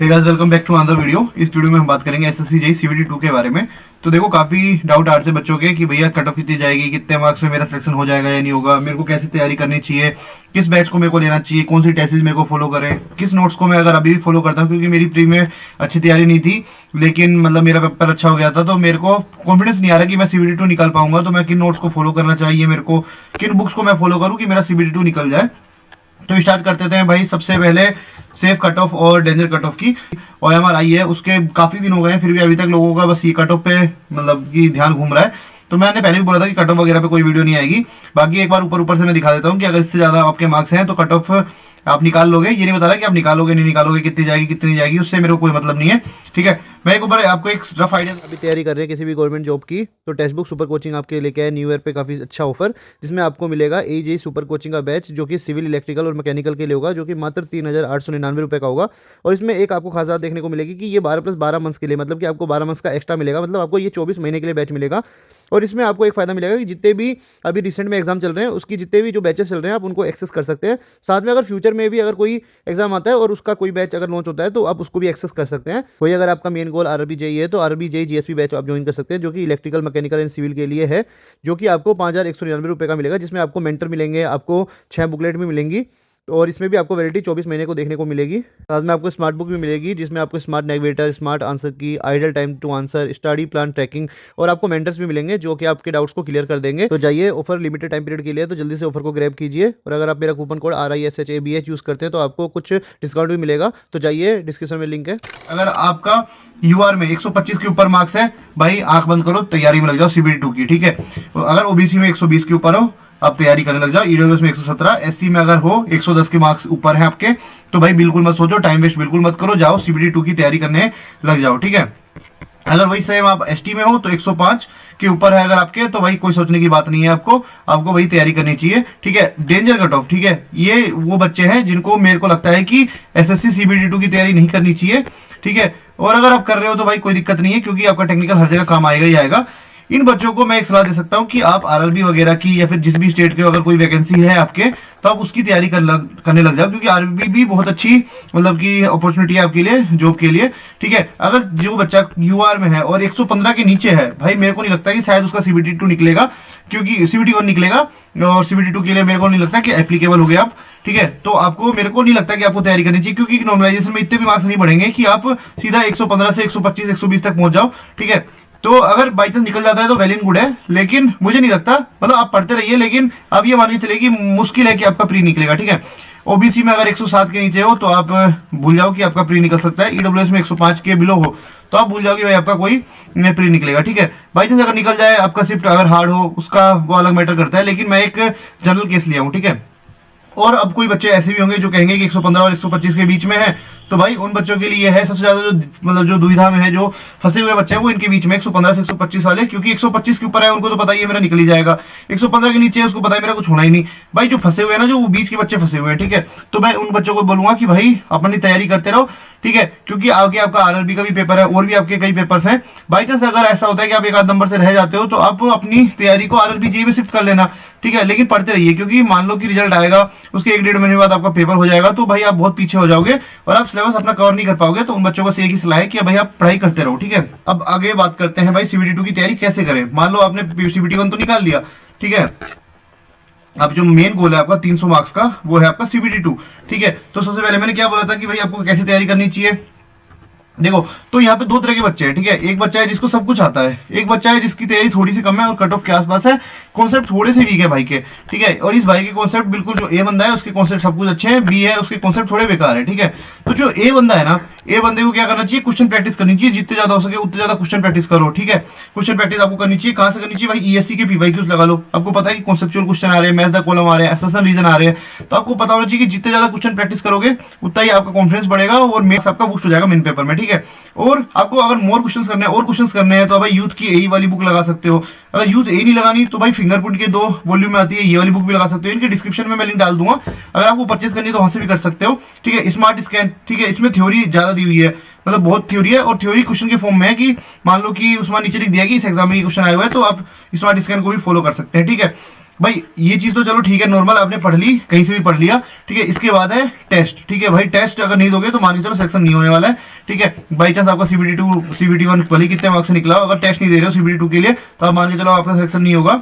Hey guys, welcome back to another video. इस video में हम बात करेंगे एसएससी जेईई सीवीटी 2 के बारे में। तो देखो, काफी डाउट आ रहे थे बच्चों के कि भैया कट ऑफ कितनी जाएगी, कितने मार्क्स में मेरा सिलेक्शन हो जाएगा या नहीं होगा, मेरे को कैसे तैयारी करनी चाहिए, किस बैच को मेरे को लेना चाहिए, कौन सी टेस्ट मेरे को फॉलो करें, किस नोट्स को मैं अगर अभी भी फॉलो करता हूँ, क्योंकि मेरी प्री में अच्छी तैयारी नहीं थी लेकिन मतलब मेरा पेपर अच्छा हो गया था, तो मेरे को कॉन्फिडेंस नहीं आ रहा कि मैं सीवीटी 2 निकाल पाऊंगा। तो मैं किन नोट्स को फॉलो करना चाहिए, मेरे को किन बुक्स को मैं फॉलो करूँ कि मेरा सीवीटी 2 निकल जाए। तो स्टार्ट करते थे भाई। सबसे पहले सेफ कट ऑफ और डेंजर कट ऑफ की ओएमआर आई है, उसके काफी दिन हो गए हैं, फिर भी अभी तक लोगों का बस ये कट ऑफ पे मतलब कि ध्यान घूम रहा है। तो मैंने पहले भी बोला था कि कट ऑफ वगैरह पे कोई वीडियो नहीं आएगी। बाकी एक बार ऊपर ऊपर से मैं दिखा देता हूँ कि अगर इससे ज्यादा आपके मार्क्स हैं तो कट ऑफ आप निकाल लोगे। ये नहीं बता रहा कि आप निकालोगे नहीं निकालोगे, कितनी जाएगी कितनी नहीं जाएगी, उससे मेरे को कोई मतलब नहीं है। ठीक है, मैं एक ऊपर आपको एक रफ आइडिया। अभी तैयारी कर रहे हैं किसी भी गवर्नमेंट जॉब की, तो टेक्स्ट बुक सुपर कोचिंग आपके लिए लेके आए न्यू ईयर पे काफ़ी अच्छा ऑफर, जिसमें आपको मिलेगा एजेई सुपर कोचिंग का बैच, जो कि सिविल, इलेक्ट्रिकल और मैकेनिकल के लिए होगा, जो कि मात्र 3,899 रुपये का होगा। और इसमें एक आपको खास बात देखने को मिलेगी कि ये 12+12 मंथ्स के लिए, मतलब कि आपको 12 मंथ्स का एक्स्ट्रा मिलेगा, मतलब आपको ये 24 महीने के लिए बैच मिलेगा। और इसमें आपको एक फ़ायदा मिलेगा कि जितने भी अभी रिसेंट में एग्जाम चल रहे हैं, उसकी जितने भी जो बैचेस चल रहे हैं आप उनको एक्सेस कर सकते हैं। साथ में अगर फ्यूचर में भी अगर कोई एग्जाम आता है और उसका कोई बैच अगर लॉन्च होता है तो आप उसको भी एक्सेस कर सकते हैं। कोई अगर आपका मेन गोल आरआरबी जेईई है तो आरआरबी जेईई जीएसपी बैच आप ज्वाइन कर सकते हैं, जो कि इलेक्ट्रिकल, मैकेनिकल एंड सिविल के लिए है, जो कि आपको 5,199 रुपये का मिलेगा, जिसमें आपको मेंटर मिलेंगे, आपको 6 बुकलेट भी मिलेंगी, और इसमें भी आपको वैलिडिटी 24 महीने को देखने को मिलेगी। साथ में आपको स्मार्ट बुक भी मिलेगी, जिसमें आपको स्मार्ट नेविगेटर, स्मार्ट आंसर की, idle time to answer, study plan tracking, और आपको मेंटर्स भी मिलेंगे जो कि आपके डाउट्स को क्लियर कर देंगे। तो जाइए, ऑफर लिमिटेड टाइम पीरियड के लिए, तो जल्दी से ऑफर को ग्रैब कीजिए। और अगर आप मेरा कूपन कोड RISHABH यूज़ करते हैं तो आपको कुछ डिस्काउंट भी मिलेगा। तो जाइए, डिस्क्रिप्शन में लिंक है। अगर आपका यूआर में 125 के ऊपर मार्क्स है, भाई आंख बंद करो, तैयारी में लग जाओ सीबीटी 2 की। ठीक है, अगर ओबीसी में 120 के ऊपर हो, आप तैयारी करने लग जाओ। ईडब्ल्यूएस में 117, एससी में अगर हो 110 के मार्क्स ऊपर है आपके, तो भाई बिल्कुल मत सोचो, टाइम वेस्ट बिल्कुल मत करो, जाओ सीबीटी 2 की तैयारी करने लग जाओ। ठीक है, अगर वही सेम आप एसटी में हो तो 105 के ऊपर है अगर आपके, तो भाई कोई सोचने की बात नहीं है, आपको वही तैयारी करनी चाहिए। ठीक है, डेंजर कट ऑफ, ठीक है, ये वो बच्चे हैं जिनको मेरे को लगता है कि एसएससी सीबीटी 2 की तैयारी नहीं करनी चाहिए। ठीक है, और अगर आप कर रहे हो तो भाई कोई दिक्कत नहीं है, क्योंकि आपका टेक्निकल हर जगह काम आएगा ही आएगा। इन बच्चों को मैं एक सलाह दे सकता हूं कि आप आरआरबी वगैरह की या फिर जिस भी स्टेट के अगर कोई वैकेंसी है आपके, तो आप उसकी तैयारी करने लग जाओ, क्योंकि आरआरबी भी बहुत अच्छी मतलब कि अपॉर्चुनिटी है आपके लिए, जॉब के लिए। ठीक है, अगर जो बच्चा यूआर में है और 115 के नीचे है, भाई मेरे को नहीं लगता कि शायद उसका सीबीटी 2 निकलेगा, क्योंकि सीबीटी 1 निकलेगा, और सीबीटी 2 के लिए मेरे को नहीं लगता कि एप्लीकेबल हो गया आप। ठीक है, तो आपको, मेरे को नहीं लगता कि आपको तैयारी करनी चाहिए, क्योंकि नॉर्मलाइजेशन में इतने भी मार्क्स नहीं बढ़ेंगे कि आप सीधा 115 से 125 120 तक पहुंच जाओ। ठीक है, तो अगर बाई चांस निकल जाता है तो वेल एंड गुड है, लेकिन मुझे नहीं लगता, मतलब आप पढ़ते रहिए, लेकिन आप ये मान के चलिए कि मुश्किल है कि आपका प्री निकलेगा। ठीक है, ओबीसी में अगर 107 के नीचे हो तो आप भूल जाओ कि आपका प्री निकल सकता है। ईडब्ल्यूएस में 105 के बिलो हो तो आप भूल जाओ कि भाई आपका कोई प्री निकलेगा। ठीक है, बाई चांस अगर निकल जाए, आपका शिफ्ट अगर हार्ड हो, उसका वो अलग मैटर करता है, लेकिन मैं एक जनरल केस लिया हूँ। ठीक है, और अब कोई बच्चे ऐसे भी होंगे जो कहेंगे कि 115 और 125 के बीच में है, तो भाई उन बच्चों के लिए है सबसे ज्यादा जो मतलब जो दुविधा में है, जो फंसे हुए बच्चे हैं, वो इनके बीच में 115 से 125 वाले, क्योंकि 125 के ऊपर है उनको तो पता ही है मेरा निकल ही जाएगा, 115 के नीचे है उसको पता है मेरा कुछ होना ही नहीं। भाई जो फंसे हुए हैं ना, जो बीच के बच्चे फंसे हुए हैं, ठीक है, तो मैं उन बच्चों को बोलूंगा कि भाई अपनी तैयारी करते रहो। ठीक है, क्योंकि आगे आपका आरआरबी का भी पेपर है और भी आपके कई पेपर्स हैं। बाई चांस अगर ऐसा होता है कि आप एक आध नंबर से रह जाते हो, तो आप अपनी तैयारी को आरआरबी जेईई में शिफ्ट कर लेना। ठीक है, लेकिन पढ़ते रहिए, क्योंकि मान लो कि रिजल्ट आएगा, उसके 1-1.5 महीने बाद आपका पेपर हो जाएगा, तो भाई आप बहुत पीछे हो जाओगे और आप सिलेबस अपना कवर नहीं कर पाओगे। तो उन बच्चों को एक ही सलाह है कि भाई आप पढ़ाई करते रहो। ठीक है, अब आगे बात करते हैं भाई सीबीटी 2 की तैयारी कैसे करें। मान लो आपने सीबीटी 1 तो निकाल लिया, ठीक है, अब जो मेन गोल है आपका 300 मार्क्स का, वो है आपका सीबीटी 2। ठीक है, तो सबसे पहले मैंने क्या बोला था कि भाई आपको कैसे तैयारी करनी चाहिए। देखो, तो यहाँ पे 2 तरह के बच्चे हैं। ठीक है, एक बच्चा है जिसको सब कुछ आता है, एक बच्चा है जिसकी तैयारी थोड़ी सी कम है और कट ऑफ के आसपास है, कॉन्सेप्ट थोड़े से वीक है भाई के। ठीक है, और इस भाई के कॉन्सेप्ट बिल्कुल, जो ए बंदा है उसके कॉन्सेप्ट सब कुछ अच्छे हैं, बी है उसके कॉन्सेप्ट थोड़े बेकार है। ठीक है, तो जो ए बंदा है ना, ए बंदे को क्या करना चाहिए, क्वेश्चन प्रैक्टिस करनी चाहिए, जितने ज्यादा हो सके उतने ज्यादा क्वेश्चन प्रैक्टिस करो। ठीक है, क्वेश्चन प्रैक्टिस आपको करनी चाहिए, कहां से करनी चाहिए भाई, ईएससी के पीवाईक्यूज लगा लो। आपको पता है कि कॉन्सेप्चुअल क्वेश्चन आ रहे हैं, मैथ द कॉलम आ रहे हैं, एसेशन रीजन आ रहे हैं, तो आपको पता होना चाहिए कि जितने ज्यादा क्वेश्चन प्रैक्टिस करोगे उतना ही आपका कॉन्फिडेंस बढ़ेगा और मार्क्स आपका बूस्ट हो जाएगा मेन पेपर में। ठीक है, और आपको अगर मोर क्वेश्चंस करने हैं और क्वेश्चंस करने हैं तो भाई यूथ की एई वाली बुक लगा सकते हो। अगर यूथ ए नहीं लगानी तो भाई फिंगरप्रिंट के 2 वॉल्यूम में आती है, ये वाली बुक भी लगा सकते हो। इनके डिस्क्रिप्शन में मैं लिंक डाल दूंगा, अगर आपको परचेज करनी है तो वहां से भी कर सकते हो। ठीक है, स्मार्ट स्कैन, ठीक है, इसमें थ्योरी ज्यादा दी हुई है, मतलब बहुत थ्योरी है, और थ्योरी क्वेश्चन के फॉर्म में है कि मान लो कि उसमें नीचे लिख दिया कि इस एग्जाम में ये क्वेश्चन आया हुआ है, तो आप स्मार्ट स्कैन को भी फॉलो कर सकते हैं। ठीक है, भाई ये चीज तो चलो ठीक है, नॉर्मल आपने पढ़ ली, कहीं से भी पढ़ लिया, ठीक है। इसके बाद है टेस्ट, ठीक है भाई। टेस्ट अगर नहीं दोगे तो मान के चलो सिलेक्शन नहीं होने वाला है, ठीक है। बाई चांस आपका CBT2 CBT1 भले कितने मार्क्स से निकला हो, अगर टेस्ट नहीं दे रहे हो CBT2 के लिए तो आप मान के चलो आपका सिलेक्शन नहीं होगा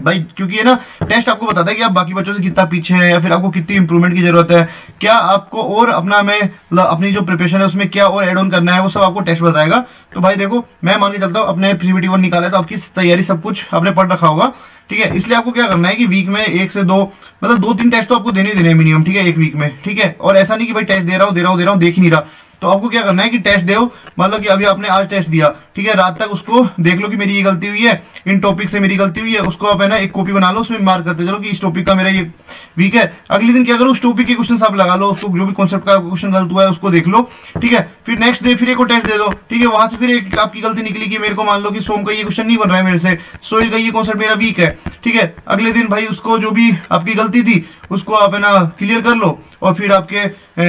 भाई, क्योंकि है ना टेस्ट आपको बताता है कि आप बाकी बच्चों से कितना पीछे हैं, या फिर आपको कितनी इंप्रूवमेंट की जरूरत है, क्या आपको और अपना में अपनी जो प्रिपरेशन है उसमें क्या और ऐड ऑन करना है, वो सब आपको टेस्ट बताएगा। तो भाई देखो, मैं मान के चलता हूँ अपने CBT1 निकाला है तो आपकी तैयारी सब कुछ आपने पढ़ रखा होगा, ठीक है। इसलिए आपको क्या करना है कि वीक में 1 से 2 मतलब 2-3 टेस्ट तो आपको देने ही देने मिनिमम, ठीक है, एक वीक में, ठीक है। और ऐसा नहीं कि भाई टेस्ट दे रहा हूँ देख ही नहीं रहा, तो आपको क्या करना है कि टेस्ट दो, मान लो कि अभी आपने आज टेस्ट दिया, ठीक है, रात तक उसको देख लो कि मेरी ये गलती हुई है, इन टॉपिक से मेरी गलती हुई है, उसको आप है ना एक कॉपी बना लो, उसमें मार्क करते चलो कि इस टॉपिक का मेरा ये वीक है। अगले दिन क्या करो, उस टॉपिक के क्वेश्चन आप लगा लो, उसको जो भी कॉन्सेप्ट का क्वेश्चन गलत हुआ है उसको देख लो, ठीक है। फिर नेक्स्ट डे फिर एक टेस्ट दे दो, ठीक है। वहां से फिर एक आपकी गलती निकली कि मेरे को मान लो कि सोम का ये क्वेश्चन नहीं बन रहा है मेरे से, सोइल का ये कॉन्सेप्ट मेरा वीक है, ठीक है। अगले दिन भाई उसको जो भी आपकी गलती थी उसको आप है ना क्लियर कर लो, और फिर आपके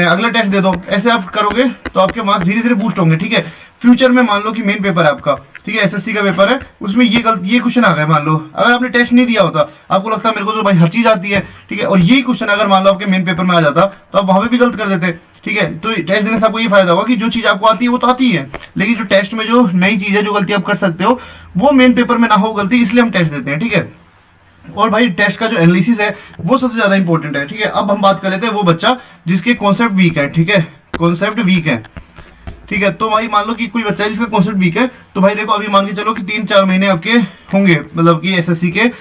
अगला टेस्ट दे दो। ऐसे आप करोगे तो आपके मार्क्स धीरे धीरे बूस्ट होंगे, ठीक है। फ्यूचर में मान लो कि मेन पेपर है आपका, ठीक है, SSC का पेपर है, उसमें ये क्वेश्चन आ गए, मान लो अगर आपने टेस्ट नहीं दिया होता, आपको लगता है मेरे को तो भाई हर चीज आती है, ठीक है, और यही क्वेश्चन अगर मान लो आपके मेन पेपर में आ जाता तो आप वहां पे भी गलत कर देते, ठीक है। तो टेस्ट देने से आपको ये फायदा होगा कि जो चीज आपको आती है वो तो आती है, लेकिन जो टेस्ट में जो नई चीज है, जो गलती आप कर सकते हो, वो मेन पेपर में ना हो गलती, इसलिए हम टेस्ट देते हैं, ठीक है। और भाई टेस्ट का जो एनालिसिस है वो सबसे ज्यादा इंपॉर्टेंट है, ठीक है। अब हम बात कर लेते हैं वो बच्चा जिसके कॉन्सेप्ट वीक है, ठीक है, कॉन्सेप्ट वीक है, ठीक है। तो भाई मान लो कि कोई बच्चा है जिसका कॉन्सेप्ट वीक है, तो भाई देखो अभी मान के चलो कि 3-4 महीने आपके होंगे, मतलब कि SSC के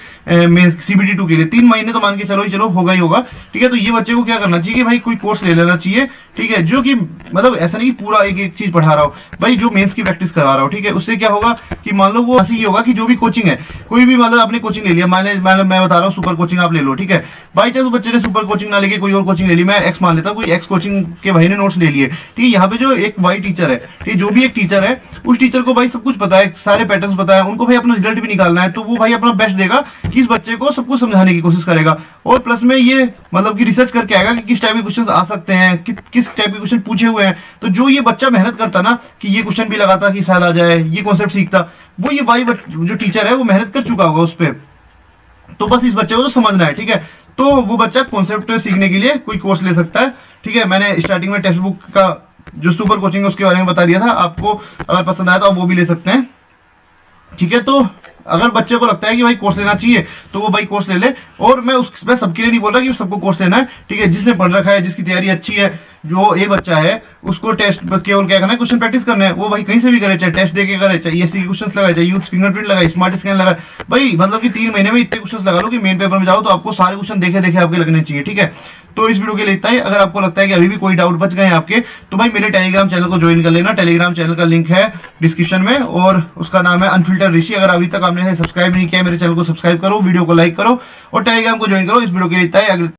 CBT2 के लिए 3 महीने तो मान के चलो ही चलो होगा ही होगा, ठीक है। तो ये बच्चे को क्या करना चाहिए कि भाई कोई कोर्स ले लेना चाहिए, ठीक है, जो कि मतलब ऐसा नहीं कि पूरा एक चीज पढ़ा रहा हो भाई, जो मेंस की प्रैक्टिस करा रहा हो, ठीक है। उससे क्या होगा कि मान लो वो ऐसे ही होगा कि जो भी कोचिंग है, कोई भी मतलब आपने कोचिंग ले लिया, मैं बता रहा हूँ सुपर कोचिंग आप ले लो, ठीक है। बाई चांस बच्चे ने सुपर कोचिंग ना लेके कोई और कोचिंग ले ली, मैं एक्स मान लेता हूँ, कोई एक्स कोचिंग के भाई ने नोट्स ले लिए, ठीक है। यहाँ पे जो एक वाई टीचर है, ठीक है, जो भी एक टीचर है, उस टीचर को भाई सब कुछ पता है, सारे पैटर्न्स पता है, उनको भाई अपना रिजल्ट भी निकालना है, तो वो भाई अपना बेस्ट देगा कि इस बच्चे को सब कुछ समझाने की कोशिश करेगा, और प्लस में ये मतलब कि रिसर्च करके आएगा कि किस टाइप के क्वेश्चंस आ सकते हैं, किस टाइप के क्वेश्चन पूछे हुए हैं। तो जो ये बच्चा मेहनत करता ना कि ये क्वेश्चन भी लगाता कि शायद आ जाए, ये कॉन्सेप्ट सीखता, वो ये भाई जो टीचर है वो मेहनत कर चुका होगा उस पर, तो बस इस बच्चे को तो समझना है, ठीक है। तो वो बच्चा कॉन्सेप्ट सीखने के लिए कोई कोर्स ले सकता है, ठीक है। मैंने स्टार्टिंग में टेक्स्ट बुक का जो सुपर कोचिंग है उसके बारे में बता दिया था, आपको अगर पसंद आया तो आप वो भी ले सकते हैं, ठीक है। तो अगर बच्चे को लगता है कि भाई कोर्स लेना चाहिए तो वो भाई कोर्स ले ले, और मैं सबके लिए नहीं बोल रहा कि सबको कोर्स लेना है, ठीक है। जिसने पढ़ रखा है, जिसकी तैयारी अच्छी है, जो ये बच्चा है उसको टेस्ट केवल क्या करना है, क्वेश्चन प्रैक्टिस करना है, वो भाई कहीं से भी करे, चाहे टेस्ट देके करे, चाहे ESC के क्वेश्चंस लगाए, चाहे यूथ फिंगरप्रिंट लगाए, स्मार्ट स्कैन लगाए, भाई मतलब कि 3 महीने में इतने क्वेश्चंस लगा लो कि मेन पेपर में जाओ तो आपको सारे क्वेश्चन देखे देखे आपके लगने चाहिए, ठीक है। तो इस वीडियो के लिए इतना ही। अगर आपको लगता है कि अभी भी कोई डाउट बच गए हैं आपके, तो भाई मेरे टेलीग्राम चैनल को ज्वाइन कर लेना। टेलीग्राम चैनल का लिंक है डिस्क्रिप्शन में, और उसका नाम है अनफिल्टर ऋषि। अगर अभी तक आपने सब्सक्राइब नहीं किया मेरे चैनल को सब्सक्राइब करो, वीडियो को लाइक करो और टेलीग्राम को ज्वाइन करो। इस वीडियो के लिए इतना ही।